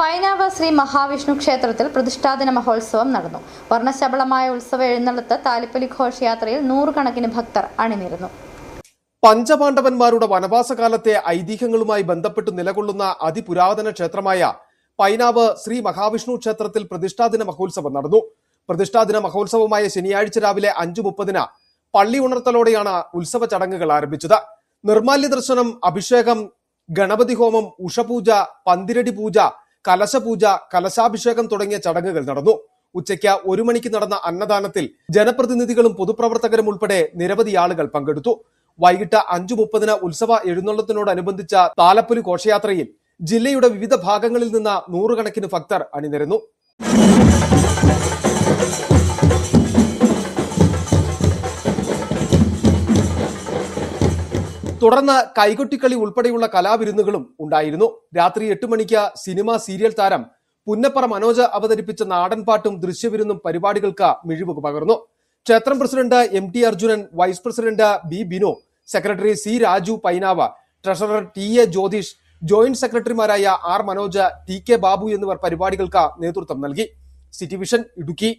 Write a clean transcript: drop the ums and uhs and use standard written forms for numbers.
പൈനാവ് ശ്രീ മഹാവിഷ്ണു ക്ഷേത്രത്തിൽ പ്രതിഷ്ഠാദിന മഹോത്സവം നടന്നു. വർണ്ണശബളമായ ഉത്സവ എഴുന്നള്ളത്ത് താലിപ്പൊലി ഘോഷയാത്രയിൽ നൂറുകണക്കിന് ഭക്തർ അണിനിരന്നു. പഞ്ചപാണ്ഡവന്മാരുടെ വനവാസകാലത്തെ ഐതിഹ്യങ്ങളുമായി ബന്ധപ്പെട്ട് നിലകൊള്ളുന്ന അതിപുരാതന ക്ഷേത്രമായ പൈനാവ് ശ്രീ മഹാവിഷ്ണു ക്ഷേത്രത്തിൽ പ്രതിഷ്ഠാദിന മഹോത്സവം നടന്നു. പ്രതിഷ്ഠാദിന മഹോത്സവമായ ശനിയാഴ്ച രാവിലെ 5:30 പള്ളി ഉണർത്തലോടെയാണ് ഉത്സവ ചടങ്ങുകൾ ആരംഭിച്ചത്. നിർമാല്യ ദർശനം, അഭിഷേകം, ഗണപതി ഹോമം, ഉഷപൂജ, പന്തിരടി പൂജ, കലശപൂജ, കലശാഭിഷേകം തുടങ്ങിയ ചടങ്ങുകൾ നടന്നു. ഉച്ചയ്ക്ക് 1 മണിക്ക് നടന്ന അന്നദാനത്തിൽ ജനപ്രതിനിധികളും പൊതുപ്രവർത്തകരും ഉൾപ്പെടെ നിരവധി ആളുകൾ പങ്കെടുത്തു. വൈകിട്ട് 5:30 ഉത്സവ എഴുന്നള്ളത്തിനോടനുബന്ധിച്ച താലപ്പൊലി ഘോഷയാത്രയിൽ ജില്ലയുടെ വിവിധ ഭാഗങ്ങളിൽ നിന്ന് നൂറുകണക്കിന് ഭക്തർ അണിനിരന്നു. തുടർന്ന് കൈകൊട്ടിക്കളി ഉൾപ്പെടെയുള്ള കലാവിരുന്നുകളും ഉണ്ടായിരുന്നു. രാത്രി 8 മണിക്ക് സിനിമ സീരിയൽ താരം പുന്നപ്പറ മനോജ് അവതരിപ്പിച്ച നാടൻപാട്ടും ദൃശ്യവിരുന്നും പരിപാടികൾക്ക് മിഴിവ് പകർന്നു. ക്ഷേത്രം president MT Arjunan, vice president B Binu, secretary C Raju Painavu, treasurer TA Jyothish, joint സെക്രട്ടറിമാരായ R മനോജ്, TK ബാബു എന്നിവർ പരിപാടികൾക്ക് നേതൃത്വം നൽകി. City vision Idukki.